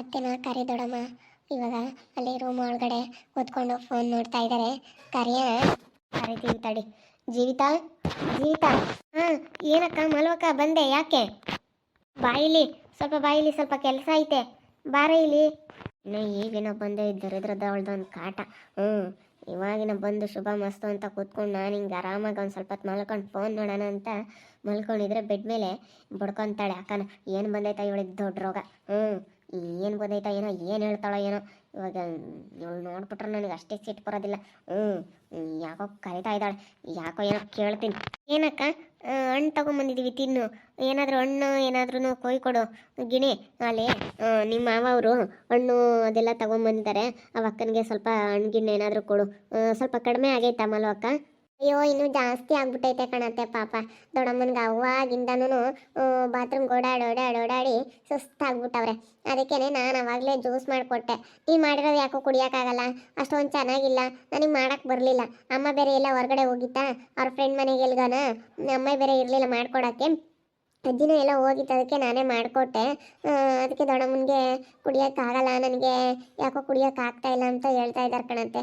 ಅತ್ತೆನ ಕರಿ ದೊಡಮ್ಮ ಇವಾಗ ಅಲ್ಲಿ ರೂಮ್ ಒಳಗಡೆ ಕೂತ್ಕೊಂಡು ಫೋನ್ ನೋಡ್ತಾ ಇದ್ದಾರೆ. ಕರಿಯ ಕರಿತೀವಿ ತಡಿ. ಜೀವಿತ, ಜೀವಿತ. ಹಾ, ಏನಕ್ಕ ಮಲ್ವಕ್ಕ ಬಂದೆ? ಯಾಕೆ? ಬಾಯಿಲಿ ಬಾಯಿಲಿ ಸ್ವಲ್ಪ ಕೆಲಸ ಐತೆ, ಬಾರ ಇಲ್ಲಿ. ಇನ್ನು ಈಗಿನ ಬಂದೆ ದರಿದ್ರದ ಅವಳ್ದೊಂದು ಕಾಟ. ಇವಾಗಿನ ಬಂದು ಶುಭ ಮಸ್ತು ಅಂತ ಕೂತ್ಕೊಂಡು ನಾನು ಹಿಂಗೆ ಆರಾಮಾಗಿ ಒಂದು ಸ್ವಲ್ಪ ಹೊತ್ತು ಮಲ್ಕೊಂಡು ಫೋನ್ ನೋಡೋಣ ಅಂತ ಮಲ್ಕೊಂಡಿದ್ರೆ ಬೆಡ್ ಮೇಲೆ ಬಡ್ಕೊತಾಳೆ. ಅಕ್ಕನ ಏನು ಬಂದೈತಾ ಇವಳಿಗೆ ದೊಡ್ಡ ರೋಗ. ಏನು ಬಂದೈತಾ ಏನೋ, ಏನು ಹೇಳ್ತಾಳೋ ಏನೋ. ಇವಾಗ ಇವಳು ನೋಡ್ಬಿಟ್ರೆ ನನಗೆ ಅಷ್ಟೇ ಸಿಟ್ಟು ಬರೋದಿಲ್ಲ. ಯಾಕೋ ಕರಿತಾ ಇದ್ದಾಳೆ, ಯಾಕೋ ಏನೋ ಕೇಳ್ತೀನಿ. ಏನಕ್ಕ, ಹಣ್ಣು ತೊಗೊಂಬಂದಿದ್ದೀವಿ ತಿನ್ನು. ಏನಾದರೂ ಹಣ್ಣು ಏನಾದ್ರೂ ಕೊಯ್ಕೊಡು ಗಿಣಿ. ಅಲ್ಲಿ ನಿಮ್ಮ ಮಾವ ಅವರು ಹಣ್ಣು ಅದೆಲ್ಲ ತೊಗೊಂಬಂದಿದ್ದಾರೆ. ಆ ಅಕ್ಕನಿಗೆ ಸ್ವಲ್ಪ ಹಣ್ಣು ಗಿಣ್ಣು ಏನಾದರೂ ಕೊಡು. ಸ್ವಲ್ಪ ಕಡಿಮೆ ಆಗೈತಾ ಮಲ್ವಕ್ಕ? ಅಯ್ಯೋ, ಇನ್ನೂ ಜಾಸ್ತಿ ಆಗ್ಬಿಟ್ಟೈತೆ ಕಣತ್ತೆ ಪಾಪ. ದೊಡ್ಡಮ್ಮನಿಗೆ ಅವಾಗಿಂದನೂ ಬಾತ್ರೂಮ್ಗೆ ಓಡಾಡಿ ಸುಸ್ತಾಗ್ಬಿಟ್ಟವ್ರೆ. ಅದಕ್ಕೇ ನಾನು ಅವಾಗಲೇ ಜ್ಯೂಸ್ ಮಾಡಿಕೊಟ್ಟೆ. ಟೀ ಮಾಡಿರೋದು ಯಾಕೋ ಕುಡಿಯೋಕ್ಕಾಗಲ್ಲ, ಅಷ್ಟೊಂದು ಚೆನ್ನಾಗಿಲ್ಲ, ನನಗೆ ಮಾಡೋಕ್ಕೆ ಬರಲಿಲ್ಲ. ಅಮ್ಮ ಬೇರೆ ಎಲ್ಲ ಹೊರಗಡೆ ಹೋಗಿತ್ತಾ ಅವ್ರ ಫ್ರೆಂಡ್ ಮನೆಗೆ ಎಲ್ಗಾನ, ಅಮ್ಮ ಬೇರೆ ಇರಲಿಲ್ಲ ಮಾಡ್ಕೊಡೋಕ್ಕೆ. ಅಜ್ಜಿನೂ ಎಲ್ಲ ಹೋಗಿತ್ತು, ಅದಕ್ಕೆ ನಾನೇ ಮಾಡಿಕೊಟ್ಟೆ. ಅದಕ್ಕೆ ದೊಡ್ಡಮ್ಮನಿಗೆ ಕುಡಿಯೋಕ್ಕಾಗಲ್ಲ, ನನಗೆ ಯಾಕೋ ಕುಡಿಯೋಕ್ಕಾಗ್ತಾ ಇಲ್ಲ ಅಂತ ಹೇಳ್ತಾ ಇದ್ದಾರೆ ಕಣತ್ತೆ.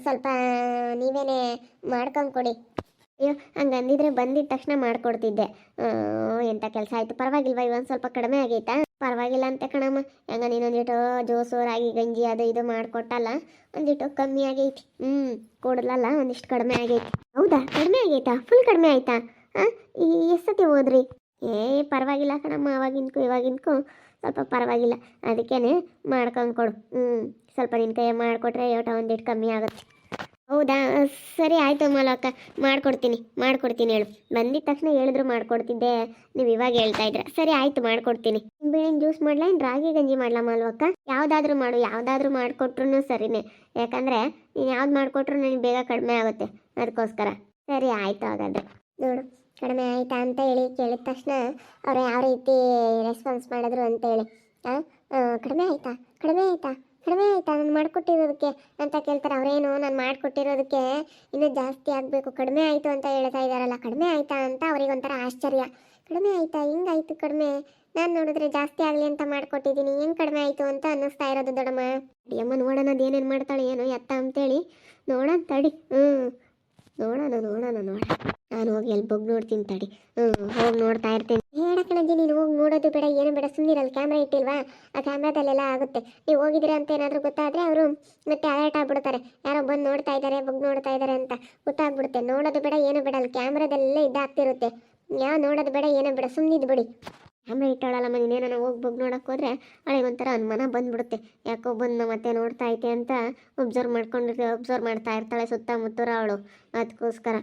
ಸ್ವಲ್ಪ ನೀವೇನೇ ಮಾಡ್ಕೊಂಡು ಕೊಡಿ. ಅಯ್ಯೋ, ಹಂಗಂದಿದ್ರೆ ಬಂದಿದ್ದ ತಕ್ಷಣ ಮಾಡಿಕೊಡ್ತಿದ್ದೆ. ಎಂಥ ಕೆಲಸ ಆಯಿತು. ಪರವಾಗಿಲ್ವಾ, ಇವೊಂದು ಸ್ವಲ್ಪ ಕಡಿಮೆ ಆಗೈತಾ? ಪರವಾಗಿಲ್ಲ ಅಂತೆ ಕಣಮ್ಮ. ಹೆಂಗ ನೀನೊಂದಿಟ್ಟು ಜ್ಯೂಸು ರಾಗಿ ಗಂಜಿ ಅದು ಇದು ಮಾಡಿಕೊಟ್ಟಲ್ಲ, ಒಂದಿಟ್ಟು ಕಮ್ಮಿ ಆಗೈತಿ. ಕೊಡಲಲ್ಲ, ಒಂದಿಷ್ಟು ಕಡಿಮೆ ಆಗೈತಿ. ಹೌದಾ, ಕಡಿಮೆ ಆಗೈತಾ? ಫುಲ್ ಕಡಿಮೆ ಆಯ್ತಾ? ಎಷ್ಟೊತ್ತಿ ಹೋದ್ರಿ? ಪರವಾಗಿಲ್ಲ ಕಣಮ್ಮ, ಅವಾಗಿನ್ಕು ಇವಾಗಿನ್ಕು ಸ್ವಲ್ಪ ಪರವಾಗಿಲ್ಲ. ಅದಕ್ಕೇ ಮಾಡ್ಕೊಂಡು ಕೊಡು. ಸ್ವಲ್ಪ ನಿನ್ನ ಕೈ ಮಾಡಿಕೊಟ್ರೆ ಯೋಟ ಒಂದಿಟ್ಟು ಕಮ್ಮಿ ಆಗುತ್ತೆ. ಹೌದಾ, ಸರಿ ಆಯಿತು ಮಲಕ್ಕ, ಮಾಡ್ಕೊಡ್ತೀನಿ ಹೇಳು. ಬಂದಿದ್ದ ತಕ್ಷಣ ಹೇಳಿದ್ರು ಮಾಡಿಕೊಡ್ತಿದ್ದೆ, ನೀವು ಇವಾಗ ಹೇಳ್ತಾ ಇದ್ರೆ. ಸರಿ ಆಯಿತು, ಮಾಡಿಕೊಡ್ತೀನಿ. ಬೇಳೆನ ಜ್ಯೂಸ್ ಮಾಡಲಾ, ಇನ್ನು ರಾಗಿ ಗಂಜಿ ಮಾಡಲಾ ಮಲ್ವಕ್ಕ? ಯಾವುದಾದ್ರೂ ಮಾಡು, ಯಾವುದಾದ್ರೂ ಮಾಡಿಕೊಟ್ರು ಸರಿನೇ. ಯಾಕಂದರೆ ನೀನು ಯಾವ್ದು ಮಾಡಿಕೊಟ್ರು ನನಗೆ ಬೇಗ ಕಡಿಮೆ ಆಗುತ್ತೆ, ಅದಕ್ಕೋಸ್ಕರ. ಸರಿ ಆಯಿತು, ಹಾಗಾದರೆ ನೋಡು ಕಡಿಮೆ ಆಯಿತಾ ಅಂತ ಹೇಳಿ ಕೇಳಿದ ತಕ್ಷಣ ಅವ್ರು ಯಾವ ರೀತಿ ರೆಸ್ಪಾನ್ಸ್ ಮಾಡಿದ್ರು ಅಂತೇಳಿ. ಕಡಿಮೆ ಆಯಿತಾ ನಾನು ಮಾಡಿಕೊಟ್ಟಿರೋದಕ್ಕೆ ಅಂತ ಕೇಳ್ತಾರೆ. ಅವರೇನು ನಾನು ಮಾಡಿಕೊಟ್ಟಿರೋದಕ್ಕೆ ಇನ್ನೂ ಜಾಸ್ತಿ ಆಗಬೇಕು, ಕಡಿಮೆ ಆಯಿತು ಅಂತ ಹೇಳ್ತಾ ಇದ್ದಾರಲ್ಲ, ಕಡಿಮೆ ಆಯಿತಾ ಅಂತ ಅವರಿಗೊಂಥರ ಆಶ್ಚರ್ಯ. ಕಡಿಮೆ ಆಯಿತಾ? ಹಿಂಗಾಯಿತು ಕಡಿಮೆ? ನಾನು ನೋಡಿದ್ರೆ ಜಾಸ್ತಿ ಆಗಲಿ ಅಂತ ಮಾಡಿಕೊಟ್ಟಿದ್ದೀನಿ, ಹೆಂಗೆ ಕಡಿಮೆ ಆಯಿತು ಅಂತ ಅನ್ನಿಸ್ತಾ ಇರೋದು ದೊಡ್ಡಮ್ಮ. ಅಮ್ಮ ನೋಡೋಣ ಅದು ಏನೇನು ಮಾಡ್ತಾಳೆ ಏನೋ ಎತ್ತ ಅಂತೇಳಿ ನೋಡೋಣ ತಡಿ. ನೋಡೋಣ. ನಾನು ಹೋಗಿ ಎಲ್ಲಿ ಬಗ್ ನೋಡ್ತೀನಿ ತಡಿ. ಹೋಗಿ ನೋಡ್ತಾ ಇರ್ತೀನಿ. ಹೇಳ ಕಣಜ್ಜಿ, ನೀನು ಹೋಗಿ ನೋಡೋದು ಬೇಡ, ಏನು ಬೇಡ, ಸುಮ್ಮನಿರಲ್ಲಿ. ಕ್ಯಾಮ್ರಾ ಇಟ್ಟಿಲ್ವಾ? ಆ ಕ್ಯಾಮ್ರಾದಲ್ಲೆಲ್ಲ ಆಗುತ್ತೆ. ನೀವು ಹೋಗಿದ್ರೆ ಅಂತ ಏನಾದರೂ ಗೊತ್ತಾದರೆ ಅವರು ಮತ್ತೆ ಅಲರ್ಟ್ ಆಗ್ಬಿಡ್ತಾರೆ, ಯಾರೋ ಬಂದು ನೋಡ್ತಾ ಇದ್ದಾರೆ, ಬಗ್ ನೋಡ್ತಾ ಇದ್ದಾರೆ ಅಂತ ಗೊತ್ತಾಗ್ಬಿಡುತ್ತೆ. ನೋಡೋದು ಬೇಡ, ಏನು ಬೇಡ, ಅಲ್ಲಿ ಕ್ಯಾಮ್ರಾದಲ್ಲೆಲ್ಲ ಇದಾಗ್ತಿರುತ್ತೆ. ಯಾವ ನೋಡೋದು ಬೇಡ, ಏನೋ ಬೇಡ, ಸುಮ್ಮನಿದ್ದು ಬಿಡಿ. ಕ್ಯಾಮ್ರಾ ಇಟ್ಟಾಳಲ್ಲಮ್ಮ, ನೀನೇನೋ ಹೋಗಿ ಬಗ್ ನೋಡೋಕೆ ಹೋದರೆ ಅವಳಿಗೊಂಥರ ಅನುಮಾನ ಬಂದ್ಬಿಡುತ್ತೆ. ಯಾಕೋ ಬಂದು ಮತ್ತೆ ನೋಡ್ತಾ ಐತೆ ಅಂತ ಅಬ್ಸರ್ವ್ ಮಾಡ್ತಾ ಇರ್ತಾಳೆ ಸುತ್ತಮುತ್ತೂರ ಅವಳು. ಅದಕ್ಕೋಸ್ಕರ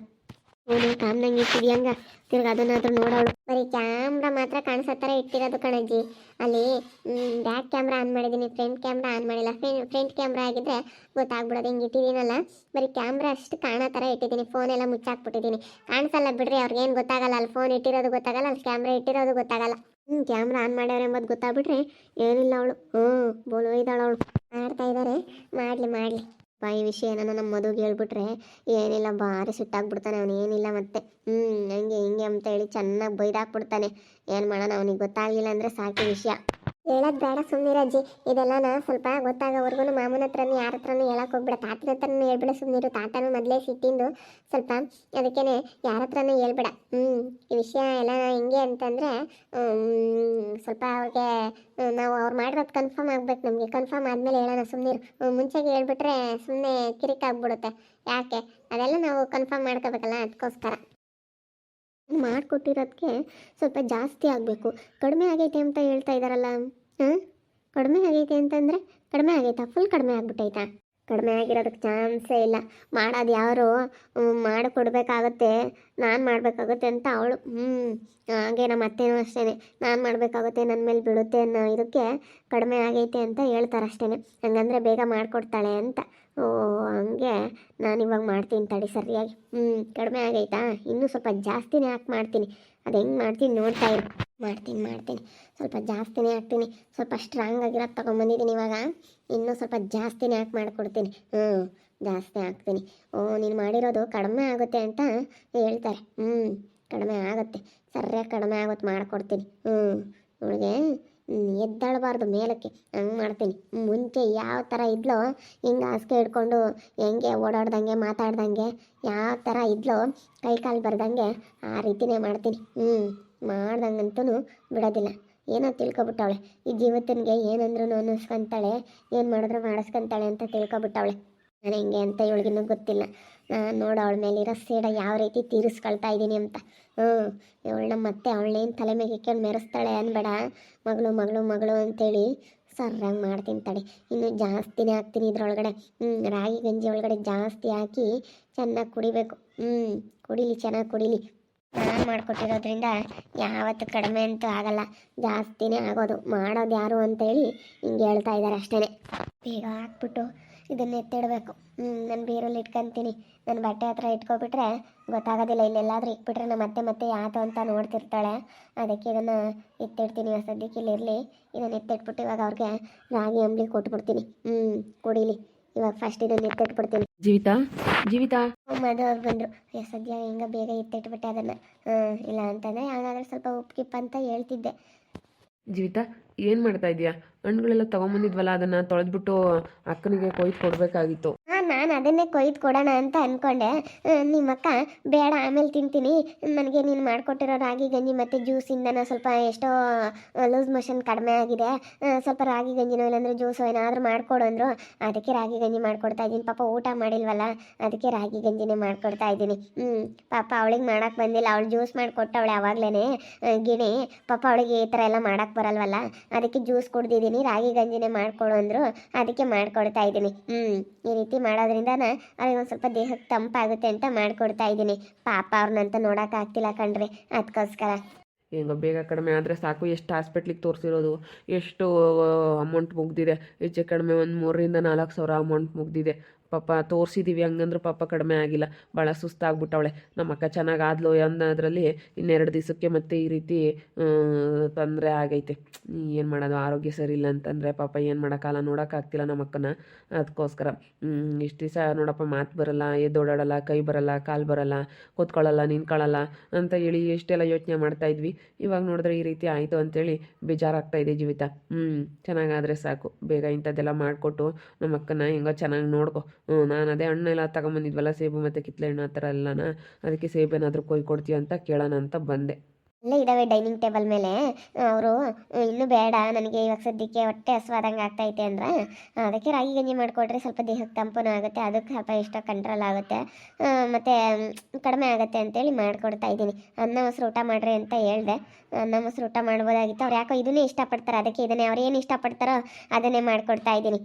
ಅವನು ಕಾಮ್ನಂಗೆ ಇಟ್ಟಿದ್ಯಂಗ ತಿರ್ಗಿ ಅದನ್ನಾದ್ರೂ ನೋಡೋಳು. ಬರೀ ಕ್ಯಾಮ್ರಾ ಮಾತ್ರ ಕಾಣಿಸೋ ಥರ ಇಟ್ಟಿರೋದು ಕಣಜ್ಜಿ. ಅಲ್ಲಿ ಬ್ಯಾಕ್ ಕ್ಯಾಮ್ರಾ ಆನ್ ಮಾಡಿದ್ದೀನಿ, ಫ್ರಂಟ್ ಕ್ಯಾಮ್ರಾ ಆನ್ ಮಾಡಿಲ್ಲ. ಫ್ರಂಟ್ ಕ್ಯಾಮ್ರಾ ಆಗಿದ್ರೆ ಗೊತ್ತಾಗ್ಬಿಡೋದು, ಹಿಂಗೆ ಇಟ್ಟಿದ್ದೀನಲ್ಲ. ಬರೀ ಕ್ಯಾಮ್ರಾ ಅಷ್ಟು ಕಾಣೋ ಥರ ಇಟ್ಟಿದ್ದೀನಿ, ಫೋನೆಲ್ಲ ಮುಚ್ಚಾಕ್ಬಿಟ್ಟಿದ್ದೀನಿ. ಕಾಣಿಸಲ್ಲ ಬಿಡ್ರಿ, ಅವ್ರಿಗೇನು ಗೊತ್ತಾಗಲ್ಲ. ಅಲ್ಲಿ ಫೋನ್ ಇಟ್ಟಿರೋದು ಗೊತ್ತಾಗಲ್ಲ, ಅಲ್ಲಿ ಕ್ಯಾಮ್ರಾ ಇಟ್ಟಿರೋದು ಗೊತ್ತಾಗಲ್ಲ. ಕ್ಯಾಮ್ರಾ ಆನ್ ಮಾಡ್ಯಾರ ಎಂಬುದು ಗೊತ್ತಾಗ್ಬಿಟ್ರೆ ಏನಿಲ್ಲ ಅವಳು. ಬೋಲು ಇದ್ದಾಳು ಅವಳು. ಮಾಡ್ತಾ ಇದ್ದಾರೆ, ಮಾಡಲಿ. ಈ ವಿಷಯ ಏನೋ ನಮ್ಮ ಮದುವೆಗೆ ಹೇಳ್ಬಿಟ್ರೆ ಏನಿಲ್ಲ, ಭಾರಿ ಸಿಟ್ಟಾಗ್ಬಿಡ್ತಾನೆ ಅವನು. ಏನಿಲ್ಲ ಮತ್ತೆ ಹಂಗೆ ಹಿಂಗೆ ಅಂತ ಹೇಳಿ ಚೆನ್ನಾಗಿ ಬೈದಾಕ್ಬಿಡ್ತಾನೆ. ಏನು ಮಾಡೋಣ, ಅವನಿಗೆ ಗೊತ್ತಾಗಲಿಲ್ಲ ಅಂದರೆ ಸಾಕಿ ವಿಷಯ. ಹೇಳೋದು ಬೇಡ, ಸುಮ್ಮನಿರಜ್ಜಿ. ಇದೆಲ್ಲ ಸ್ವಲ್ಪ ಗೊತ್ತಾಗೋವರೆಗೂ ಮಾಮೂನ ಹತ್ರನೂ ಯಾರ ಹತ್ರನೂ ಹೇಳಕ್ಕೆ ಹೋಗ್ಬೇಡ. ತಾತನ ಹತ್ರನೂ ಹೇಳ್ಬೇಡ, ಸುಮ್ಮನಿರು. ತಾತನೂ ಮೊದಲೇ ಸಿಟ್ಟಿಂದು ಸ್ವಲ್ಪ, ಅದಕ್ಕೇ ಯಾರ ಹತ್ರನೂ ಹೇಳ್ಬೇಡ. ಈ ವಿಷಯ ಎಲ್ಲ ಹೆಂಗೆ ಅಂತಂದರೆ ಸ್ವಲ್ಪ ಅವ್ರಿಗೆ ನಾವು ಅವ್ರು ಮಾಡಿರೋದು ಕನ್ಫರ್ಮ್ ಆಗ್ಬೇಕು ನಮಗೆ. ಕನ್ಫರ್ಮ್ ಆದಮೇಲೆ ಹೇಳೋಣ, ಸುಮ್ಮನಿರು. ಮುಂಚೆಗೆ ಹೇಳ್ಬಿಟ್ರೆ ಸುಮ್ಮನೆ ಕಿರಿಕಾಗ್ಬಿಡುತ್ತೆ. ಯಾಕೆ ಅದೆಲ್ಲ ನಾವು ಕನ್ಫರ್ಮ್ ಮಾಡ್ಕೋಬೇಕಲ್ಲ, ಅದಕ್ಕೋಸ್ಕರ. ಮಾಡಿಕೊಟ್ಟಿರೋದಕ್ಕೆ ಸ್ವಲ್ಪ ಜಾಸ್ತಿ ಆಗಬೇಕು. ಕಡಿಮೆ ಆಗೈತೆ ಅಂತ ಹೇಳ್ತಾ ಇದ್ದಾರಲ್ಲ. ಕಡಿಮೆ ಆಗೈತೆ ಅಂತಂದರೆ ಕಡಿಮೆ ಆಗೈತಾ? ಫುಲ್ ಕಡಿಮೆ ಆಗ್ಬಿಟ್ಟೈತಾ? ಕಡಿಮೆ ಆಗಿರೋದಕ್ಕೆ ಚಾನ್ಸೇ ಇಲ್ಲ. ಮಾಡೋದು ಯಾರು ಮಾಡಿಕೊಡ್ಬೇಕಾಗತ್ತೆ, ನಾನು ಮಾಡಬೇಕಾಗುತ್ತೆ ಅಂತ ಅವಳು. ಹಾಗೆ ನಮ್ಮ ಅತ್ತೆನೂ ಅಷ್ಟೇ, ನಾನು ಮಾಡಬೇಕಾಗುತ್ತೆ, ನನ್ನ ಮೇಲೆ ಬಿಡುತ್ತೆ ಅನ್ನೋ ಇದಕ್ಕೆ ಕಡಿಮೆ ಆಗೈತೆ ಅಂತ ಹೇಳ್ತಾರೆ ಅಷ್ಟೇ. ಹಂಗಂದರೆ ಬೇಗ ಮಾಡಿಕೊಡ್ತಾಳೆ ಅಂತ. ಹಂಗೆ ನಾನು ಇವಾಗ ಮಾಡ್ತೀನಿ ತಡಿ ಸರಿಯಾಗಿ. ಕಡಿಮೆ ಆಗೈತಾ? ಇನ್ನೂ ಸ್ವಲ್ಪ ಜಾಸ್ತಿನೇ ಹಾಕಿ ಮಾಡ್ತೀನಿ. ಅದು ಹೆಂಗೆ ಮಾಡ್ತೀನಿ ನೋಡ್ತಾ ಇರು. ಮಾಡ್ತೀನಿ. ಸ್ವಲ್ಪ ಜಾಸ್ತಿನೇ ಹಾಕ್ತೀನಿ. ಸ್ವಲ್ಪ ಸ್ಟ್ರಾಂಗ್ ಆಗಿರೋದು ತೊಗೊಂಬಂದಿದ್ದೀನಿ ಇವಾಗ. ಇನ್ನೂ ಸ್ವಲ್ಪ ಜಾಸ್ತಿನೇ ಹಾಕಿ ಮಾಡಿಕೊಡ್ತೀನಿ. ಜಾಸ್ತಿ ಹಾಕ್ತೀನಿ. ನೀನು ಮಾಡಿರೋದು ಕಡಿಮೆ ಆಗುತ್ತೆ ಅಂತ ಹೇಳ್ತಾರೆ. ಕಡಿಮೆ ಆಗುತ್ತೆ, ಸರಿಯಾಗಿ ಕಡಿಮೆ ಆಗುತ್ತೆ ಮಾಡಿಕೊಡ್ತೀನಿ. ಅವಳಿಗೆ ಎದ್ದಾಳಬಾರ್ದು ಮೇಲಕ್ಕೆ, ಹಂಗೆ ಮಾಡ್ತೀನಿ. ಮುಂಚೆ ಯಾವ ಥರ ಇದ್ಲೋ ಹಿಂಗೆ ಹಾಸಿಗೆ ಹಿಡ್ಕೊಂಡು ಹೆಂಗೆ ಓಡಾಡ್ದಂಗೆ ಮಾತಾಡ್ದಂಗೆ ಯಾವ ಥರ ಇದ್ಲೋ ಕೈ ಕಾಲು ಬರ್ದಂಗೆ ಆ ರೀತಿನೇ ಮಾಡ್ತೀನಿ. ಮಾಡ್ದಂಗಂತೂ ಬಿಡೋದಿಲ್ಲ. ಏನೋ ತಿಳ್ಕೊಬಿಟ್ಟವಳೆ, ಈ ಜೀವತನಿಗೆ ಏನಂದ್ರೂ ಅನ್ನಿಸ್ಕೊಂತಾಳೆ, ಏನು ಮಾಡಿದ್ರು ಮಾಡಿಸ್ಕೊಂತಾಳೆ ಅಂತ ತಿಳ್ಕೊಬಿಟ್ಟವಳೆ. ನಾನು ಹಿಂಗೆ ಅಂತ ಇವಳಿಗಿನ್ನೂ ಗೊತ್ತಿಲ್ಲ. ನೋಡು ಅವಳ ಮೇಲಿರೋ ಸೇಡ ಯಾವ ರೀತಿ ತೀರಿಸ್ಕೊಳ್ತಾ ಇದ್ದೀನಿ ಅಂತ. ಇವಳನ್ನ ಮತ್ತೆ ಅವಳನ್ನೇನು ತಲೆ ಮೇಲೆ ಇಕ್ಕೊಂಡು ಮೆರೆಸ್ತಾಳೆ ಅನ್ಬೇಡ. ಮಗಳು ಮಗಳು ಮಗಳು ಅಂತೇಳಿ ಸರ್ರಂಗೆ ಮಾಡ್ತೀನಿ ತಡಿ. ಇನ್ನು ಜಾಸ್ತಿನೇ ಹಾಕ್ತೀನಿ ಇದ್ರೊಳಗಡೆ. ರಾಗಿ ಗಂಜಿ ಒಳಗಡೆ ಜಾಸ್ತಿ ಹಾಕಿ ಚೆನ್ನಾಗಿ ಕುಡಿಬೇಕು. ಕುಡೀಲಿ, ಚೆನ್ನಾಗಿ ಕುಡೀಲಿ. ನಾನು ಮಾಡಿಕೊಟ್ಟಿರೋದ್ರಿಂದ ಯಾವತ್ತು ಕಡಿಮೆ ಅಂತೂ ಆಗಲ್ಲ, ಜಾಸ್ತಿನೇ ಆಗೋದು. ಮಾಡೋದು ಯಾರು ಅಂತೇಳಿ ಹಿಂಗೆ ಹೇಳ್ತಾ ಇದ್ದಾರೆ ಅಷ್ಟೇ. ಬೇಗ ಹಾಕ್ಬಿಟ್ಟು ಇದನ್ನ ಎತ್ತಿಡಬೇಕು. ನಾನು ಬೀರಲ್ಲಿ ಇಟ್ಕೊತೀನಿ. ನನ್ನ ಬಟ್ಟೆ ಹತ್ರ ಇಟ್ಕೊಬಿಟ್ರೆ ಗೊತ್ತಾಗೋದಿಲ್ಲ. ಇಲ್ಲೆಲ್ಲಾದರೂ ಇಟ್ಬಿಟ್ರೆ ನಮ್ಮ ಮತ್ತೆ ಯಾತು ಅಂತ ನೋಡ್ತಿರ್ತಾಳೆ. ಅದಕ್ಕೆ ಇದನ್ನು ಎತ್ತಿಡ್ತೀನಿ. ಸದ್ಯಕ್ಕೆ ಇಲ್ಲಿರಲಿ. ಇದನ್ನು ಎತ್ತಿಟ್ಬಿಟ್ಟು ಇವಾಗ ಅವ್ರಿಗೆ ರಾಗಿ ಅಂಬ್ಲಿ ಕೊಟ್ಬಿಡ್ತೀನಿ. ಕುಡೀಲಿ. ಇವಾಗ ಫಸ್ಟ್ ಇದನ್ನು ಎತ್ತಿಟ್ಬಿಡ್ತೀನಿ. ಜೀವಿತಾ ಮದುವೆ ಅವ್ರು ಬಂದರು. ಸದ್ಯ ಹಿಂಗೆ ಬೇಗ ಎತ್ತಿಟ್ಬಿಟ್ಟೆ ಅದನ್ನು. ಇಲ್ಲ ಅಂತಂದರೆ ಯಾವ್ದಾದ್ರೂ ಸ್ವಲ್ಪ ಉಪ್ಪಿಪ್ಪ ಅಂತ ಹೇಳ್ತಿದ್ದೆ. ಜೀವಿತಾ ಏನು ಮಾಡ್ತಾ ಇದೀಯಾ? ಹಣ್ಣುಗಳೆಲ್ಲ ತೊಗೊಂಬಂದಿದ್ವಲ್ಲ, ಅದನ್ನು ತೊಳೆದ್ಬಿಟ್ಟು ಅಕ್ಕನಿಗೆ ಕೊಯ್ದು ಕೊಡಬೇಕಾಗಿತ್ತು. ನಾನು ಅದನ್ನೇ ಕೊಯ್ದು ಕೊಡೋಣ ಅಂತ ಅಂದ್ಕೊಂಡೆ. ನಿಮ್ಮಕ್ಕ ಬೇಡ ಆಮೇಲೆ ತಿಂತೀನಿ, ನನಗೆ ನೀನು ಮಾಡಿಕೊಟ್ಟಿರೋ ರಾಗಿ ಗಂಜಿ ಮತ್ತು ಜ್ಯೂಸಿಂದನೂ ಸ್ವಲ್ಪ ಎಷ್ಟೋ ಲೂಸ್ ಮೋಷನ್ ಕಡಿಮೆ ಆಗಿದೆ, ಸ್ವಲ್ಪ ರಾಗಿ ಗಂಜಿನೋ ಇಲ್ಲಾಂದರೆ ಜ್ಯೂಸು ಏನಾದರೂ ಮಾಡಿಕೊಡು ಅಂದರು. ಅದಕ್ಕೆ ರಾಗಿ ಗಂಜಿ ಮಾಡಿಕೊಡ್ತಾ ಇದ್ದೀನಿ. ಪಾಪ ಊಟ ಮಾಡಿಲ್ವಲ್ಲ, ಅದಕ್ಕೆ ರಾಗಿ ಗಂಜಿನೇ ಮಾಡಿಕೊಡ್ತಾ ಇದ್ದೀನಿ. ಪಾಪ ಅವಳಿಗೆ ಮಾಡೋಕ್ಕೆ ಬಂದಿಲ್ಲ. ಅವಳು ಜ್ಯೂಸ್ ಮಾಡಿಕೊಟ್ಟವಳೆ ಆವಾಗಲೇ ಗಿಣಿ. ಪಾಪ ಅವಳಿಗೆ ಈ ಥರ ಎಲ್ಲ ಮಾಡೋಕ್ಕೆ ಬರಲ್ವಲ್ಲ, ಅದಕ್ಕೆ ಜ್ಯೂಸ್ ಕುಡ್ದಿದ್ದೀನಿ. ರಾಗಿ ಗಂಜಿನೇ ಮಾಡಿಕೊಡು ಅಂದರು, ಅದಕ್ಕೆ ಮಾಡಿಕೊಡ್ತಾ ಇದ್ದೀನಿ. ಈ ರೀತಿ ಮಾಡೋದ್ರಿಂದ ಅವ್ರಿಗೆ ಒಂದು ಸ್ವಲ್ಪ ದೇಹಕ್ಕೆ ತಂಪಾಗುತ್ತೆ ಅಂತ ಮಾಡಿಕೊಡ್ತಾ ಇದ್ದೀನಿ. ಪಾಪ ಅವ್ರನ್ನಂತ ನೋಡೋಕ್ಕಾಗ್ತಿಲ್ಲ ಕಣ್ರಿ, ಅದಕ್ಕೋಸ್ಕರ. ಹೆಂಗೋ ಬೇಗ ಕಡಿಮೆ ಆದರೆ ಸಾಕು. ಎಷ್ಟು ಹಾಸ್ಪಿಟ್ಲಿಗೆ ತೋರಿಸಿರೋದು, ಎಷ್ಟು ಅಮೌಂಟ್ ಮುಗ್ದಿದೆ. ಹೆಚ್ಚು ಕಡಿಮೆ ಒಂದು 3,000-4,000 ಅಮೌಂಟ್ ಮುಗ್ದಿದೆ. ಪಾಪ ತೋರಿಸಿದ್ದೀವಿ, ಹಂಗಂದ್ರೂ ಪಾಪ ಕಡಿಮೆ ಆಗಿಲ್ಲ. ಭಾಳ ಸುಸ್ತಾಗ್ಬಿಟ್ಟವಳೆ. ನಮ್ಮ ಅಕ್ಕ ಚೆನ್ನಾಗಿ ಆದ್ಲು ಅನ್ನೋದ್ರಲ್ಲಿ 2 ದಿವಸಕ್ಕೆ ಮತ್ತೆ ಈ ರೀತಿ ತೊಂದರೆ ಆಗೈತೆ. ಏನು ಮಾಡೋದು, ಆರೋಗ್ಯ ಸರಿ ಇಲ್ಲ ಅಂತಂದರೆ ಪಾಪ ಏನು ಮಾಡೋಕ್ಕಾಗಲ್ಲ, ನೋಡೋಕ್ಕಾಗ್ತಿಲ್ಲ ನಮ್ಮ ಅಕ್ಕನ. ಅದಕ್ಕೋಸ್ಕರ ಇಷ್ಟು ದಿವಸ ನೋಡಪ್ಪ ಮಾತು ಬರಲ್ಲ, ಎದ್ದೋಡಾಡಲ್ಲ, ಕೈ ಬರಲ್ಲ, ಕಾಲು ಬರಲ್ಲ, ಕೂತ್ಕೊಳ್ಳಲ್ಲ, ನಿಂತ್ಕೊಳ್ಳಲ್ಲ ಅಂತ ಹೇಳಿ ಎಷ್ಟೆಲ್ಲ ಯೋಚನೆ ಮಾಡ್ತಾಯಿದ್ವಿ. ಇವಾಗ ನೋಡಿದ್ರೆ ಈ ರೀತಿ ಆಯಿತು ಅಂತೇಳಿ ಬೇಜಾರಾಗ್ತಾಯಿದೆ ಜೀವಿತ. ಚೆನ್ನಾಗಾದರೆ ಸಾಕು. ಬೇಗ ಇಂಥದ್ದೆಲ್ಲ ಮಾಡಿಕೊಟ್ಟು ನಮ್ಮ ಅಕ್ಕನ ಹೆಂಗೋ ಚೆನ್ನಾಗಿ ನೋಡ್ಕೊ. ನಾನು ಅದೇ ಹಣ್ಣೆಲ್ಲ ತಗೊಂಬಂದಿದ್ವಲ್ಲ, ಸೇಬು ಮತ್ತು ಕಿತ್ತಳೆ ಹಣ್ಣು ಆ ಥರ ಎಲ್ಲನ, ಅದಕ್ಕೆ ಸೇಬೇನಾದರೂ ಕೊಯ್ಕೊಡ್ತೀವಿ ಅಂತ ಕೇಳೋಣ ಅಂತ ಬಂದೆ. ಅಲ್ಲೇ ಇದ್ದಾವೆ ಡೈನಿಂಗ್ ಟೇಬಲ್ ಮೇಲೆ. ಅವರು ಇನ್ನೂ ಬೇಡ ನನಗೆ ಇವಾಗ ಸದ್ಯಕ್ಕೆ ಹೊಟ್ಟೆ ಹಸ್ವಾದಂಗೆ ಆಗ್ತೈತೆ ಅಂದ್ರೆ ಅದಕ್ಕೆ ರಾಗಿ ಗಂಜಿ ಮಾಡಿಕೊಟ್ರೆ ಸ್ವಲ್ಪ ದೇಹಕ್ಕೆ ತಂಪನೂ ಆಗುತ್ತೆ, ಅದಕ್ಕೆ ಸ್ವಲ್ಪ ಇಷ್ಟ ಕಂಟ್ರೋಲ್ ಆಗುತ್ತೆ, ಮತ್ತು ಕಡಿಮೆ ಆಗುತ್ತೆ ಅಂತೇಳಿ ಮಾಡಿಕೊಡ್ತಾ ಇದ್ದೀನಿ. ಅನ್ನ ಮೊಸರು ಊಟ ಮಾಡಿರಿ ಅಂತ ಹೇಳಿದೆ. ಅನ್ನ ಮೊಸರು ಊಟ ಮಾಡ್ಬೋದಾಗಿತ್ತು. ಅವ್ರು ಯಾಕೋ ಇದನ್ನೇ ಇಷ್ಟಪಡ್ತಾರೆ, ಅದಕ್ಕೆ ಇದನ್ನೇ ಅವ್ರು ಏನು ಇಷ್ಟಪಡ್ತಾರೋ ಅದನ್ನೇ ಮಾಡಿಕೊಡ್ತಾ ಇದ್ದೀನಿ.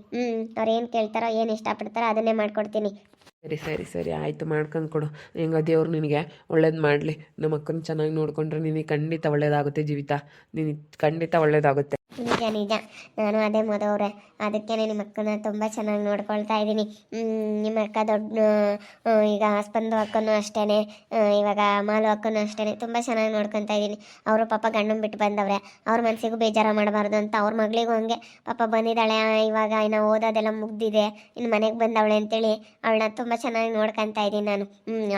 ಅವ್ರು ಏನು ಕೇಳ್ತಾರೋ, ಏನು ಇಷ್ಟಪಡ್ತಾರೋ ಅದನ್ನೇ ಮಾಡಿಕೊಡ್ತೀನಿ. ಸರಿ ಆಯಿತು, ಮಾಡ್ಕೊಂಡು ಕೊಡು. ಹೆಂಗ ದೇವ್ರು ನಿನಗೆ ಒಳ್ಳೇದು ಮಾಡಲಿ. ನಮ್ಮ ಅಕ್ಕನ ಚೆನ್ನಾಗಿ ನೋಡಿಕೊಂಡ್ರೆ ನಿನಗೆ ಖಂಡಿತ ಒಳ್ಳೇದಾಗುತ್ತೆ ಜೀವಿತ, ನಿನಗೆ ಖಂಡಿತ ಒಳ್ಳೇದಾಗುತ್ತೆ. ನಿಜ. ನಾನು ಅದೇ ಮದುವ್ರೆ, ಅದಕ್ಕೆ ನಿಮ್ಮ ಅಕ್ಕನ ತುಂಬ ಚೆನ್ನಾಗಿ ನೋಡ್ಕೊಳ್ತಾ ಇದ್ದೀನಿ. ನಿಮ್ಮ ಅಕ್ಕ ದೊಡ್ಡ ಈಗ ಸ್ಪಂದು ಅಕ್ಕನೂ ಅಷ್ಟೇ, ಇವಾಗ ಮಾಲು ಅಕ್ಕನೂ ಅಷ್ಟೇ ತುಂಬ ಚೆನ್ನಾಗಿ ನೋಡ್ಕೊತಾ ಇದ್ದೀನಿ. ಅವರು ಪಾಪ ಗಂಡನ ಬಿಟ್ಟು ಬಂದವ್ರೆ, ಅವ್ರ ಮನಸ್ಸಿಗೂ ಬೇಜಾರು ಮಾಡಬಾರ್ದು ಅಂತ ಅವ್ರ ಮಗಳಿಗೂ ಹಂಗೆ ಪಾಪ ಬಂದಿದ್ದಾಳೆ. ಇವಾಗ ಇನ್ನು ಓದೋದೆಲ್ಲ ಮುಗ್ದಿದೆ, ಇನ್ನು ಮನೆಗೆ ಬಂದವಳೆ ಅಂತೇಳಿ ಅವಳನ್ನ ತುಂಬ ಚೆನ್ನಾಗಿ ನೋಡ್ಕೊತಾ ಇದ್ದೀನಿ ನಾನು.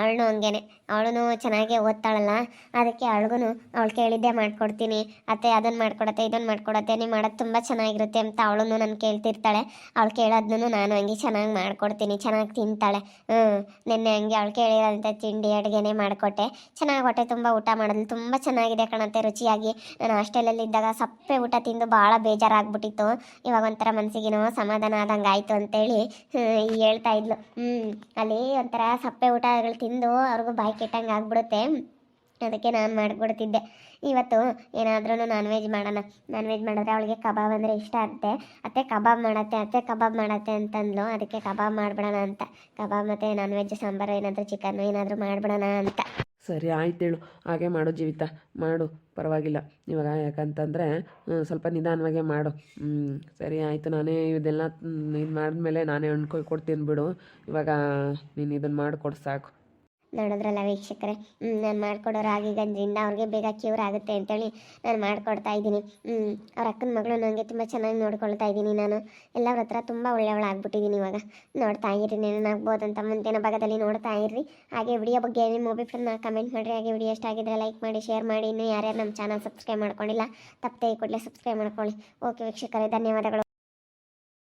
ಅವಳನ್ನೂ ಹಂಗೇನೆ, ಅವಳು ಚೆನ್ನಾಗೇ ಓದ್ತಾಳಲ್ಲ, ಅದಕ್ಕೆ ಅವಳಿಗೂ ಅವಳು ಕೇಳಿದ್ದೆ ಮಾಡಿಕೊಡ್ತೀನಿ. ಅತ್ತೆ ಅದನ್ನು ಮಾಡಿಕೊಡತ್ತೆ, ಇದನ್ನು ಮಾಡಿಕೊಡತ್ತೆ, ನೀವು ಮಾಡೋದು ತುಂಬ ಚೆನ್ನಾಗಿರುತ್ತೆ ಅಂತ ಅವಳು ನಾನು ಕೇಳ್ತಿರ್ತಾಳೆ. ಅವಳು ಕೇಳೋದನ್ನು ನಾನು ಹಂಗೆ ಚೆನ್ನಾಗಿ ಮಾಡಿಕೊಡ್ತೀನಿ, ಚೆನ್ನಾಗಿ ತಿಂತಾಳೆ. ನಿನ್ನೆ ಹಂಗೆ ಅವಳು ಕೇಳಿರೋಂಥ ತಿಂಡಿ ಅಡುಗೆನೇ ಮಾಡಿಕೊಟ್ಟೆ, ಚೆನ್ನಾಗಿ ಹೊಟ್ಟೆ ತುಂಬ ಊಟ ಮಾಡಿದ್ಲು. ತುಂಬ ಚೆನ್ನಾಗಿದೆ ಕಣತ್ತೆ, ರುಚಿಯಾಗಿ. ನಾನು ಹಾಸ್ಟೆಲಲ್ಲಿ ಇದ್ದಾಗ ಸಪ್ಪೆ ಊಟ ತಿಂದು ಭಾಳ ಬೇಜಾರಾಗ್ಬಿಟ್ಟಿತ್ತು. ಇವಾಗ ಒಂಥರ ಮನಸ್ಸಿಗೇನೋ ಸಮಾಧಾನ ಆದಂಗೆ ಆಯಿತು ಅಂತೇಳಿ ಹೇಳ್ತಾ ಇದ್ಲು. ಅಲ್ಲಿ ಒಂಥರ ಸಪ್ಪೆ ಊಟಗಳು ತಿಂದು ಅವ್ರಿಗೂ ಬಾಯಿ ಕೆಟ್ಟಂಗೆ ಆಗ್ಬಿಡುತ್ತೆ, ಅದಕ್ಕೆ ನಾನು ಮಾಡಿಕೊಡ್ತಿದ್ದೆ. ಇವತ್ತು ಏನಾದ್ರೂ ನಾನ್ ವೆಜ್ ಮಾಡೋಣ, ನಾನ್ ವೆಜ್ ಮಾಡಿದ್ರೆ ಅವಳಿಗೆ ಕಬಾಬ್ ಅಂದರೆ ಇಷ್ಟ ಆಗುತ್ತೆ. ಅತ್ತೆ ಕಬಾಬ್ ಮಾಡತ್ತೆ ಅಂತಂದ್ಲು, ಅದಕ್ಕೆ ಕಬಾಬ್ ಮಾಡಿಬಿಡೋಣ ಅಂತ. ಕಬಾಬ್ ಮತ್ತು ನಾನ್ ವೆಜ್ ಸಾಂಬಾರು ಏನಾದರೂ ಚಿಕನ್ನು ಏನಾದರೂ ಮಾಡಿಬಿಡೋಣ ಅಂತ. ಸರಿ ಆಯ್ತು ಹೇಳು, ಹಾಗೆ ಮಾಡು ಜೀವಿತ, ಮಾಡು, ಪರವಾಗಿಲ್ಲ. ಇವಾಗ ಯಾಕಂತಂದರೆ ಸ್ವಲ್ಪ ನಿಧಾನವಾಗೇ ಮಾಡು. ಸರಿ ಆಯಿತು, ನಾನೇ ಇದೆಲ್ಲ ಇದು ಮಾಡಿದ್ಮೇಲೆ ನಾನೇ ಹಣ್ಣು ಕೊಡ್ತೀನಿ ಬಿಡು. ಇವಾಗ ನೀನು ಇದನ್ನು ಮಾಡಿಕೊಡು ಸಾಕು. ನೋಡಿದ್ರಲ್ಲ ವೀಕ್ಷಕರೇ, ನಾನು ಮಾಡಿಕೊಡೋ ರಾಗಿ ಗಂಜಿಯಿಂದ ಅವ್ರಿಗೆ ಬೇಗ ಕ್ಯೂರ್ ಆಗುತ್ತೆ ಅಂತೇಳಿ ನಾನು ಮಾಡಿಕೊಡ್ತಾ ಇದ್ದೀನಿ. ಅವ್ರ ಅಕ್ಕನ ಮಗಳು ನನಗೆ ತುಂಬ ಚೆನ್ನಾಗಿ ನೋಡ್ಕೊಳ್ತಾ ಇದ್ದೀನಿ. ನಾನು ಎಲ್ಲರ ಹತ್ರ ತುಂಬ ಒಳ್ಳೆಯವಳಾಗ್ಬಿಟ್ಟಿದ್ದೀನಿ ಇವಾಗ. ನೋಡ್ತಾ ಇರಿ, ನೆನಪಾಗ್ಬೋದಂತ ಮುಂದಿನ ಭಾಗದಲ್ಲಿ ನೋಡ್ತಾ ಇರ್ರಿ. ಹಾಗೆ ವಿಡಿಯೋ ಬಗ್ಗೆ ನಿಮ್ಮ ಅಭಿಪ್ರಾಯನ ಕಮೆಂಟ್ ಮಾಡಿರಿ. ಹಾಗೆ ವಿಡಿಯೋ ಇಷ್ಟ ಆಗಿದ್ರೆ ಲೈಕ್ ಮಾಡಿ, ಶೇರ್ ಮಾಡಿ. ಇನ್ನೂ ಯಾರ್ಯಾರು ನಮ್ಮ ಚಾನಲ್ ಸಬ್ಸ್ಕ್ರೈಬ್ ಮಾಡ್ಕೊಂಡಿಲ್ಲ ತಪ್ಪದೆ ಈ ಕೂಡಲೇ ಸಬ್ಸ್ಕ್ರೈಬ್ ಮಾಡ್ಕೊಳ್ಳಿ. ಓಕೆ ವೀಕ್ಷಕರೇ, ಧನ್ಯವಾದಗಳು.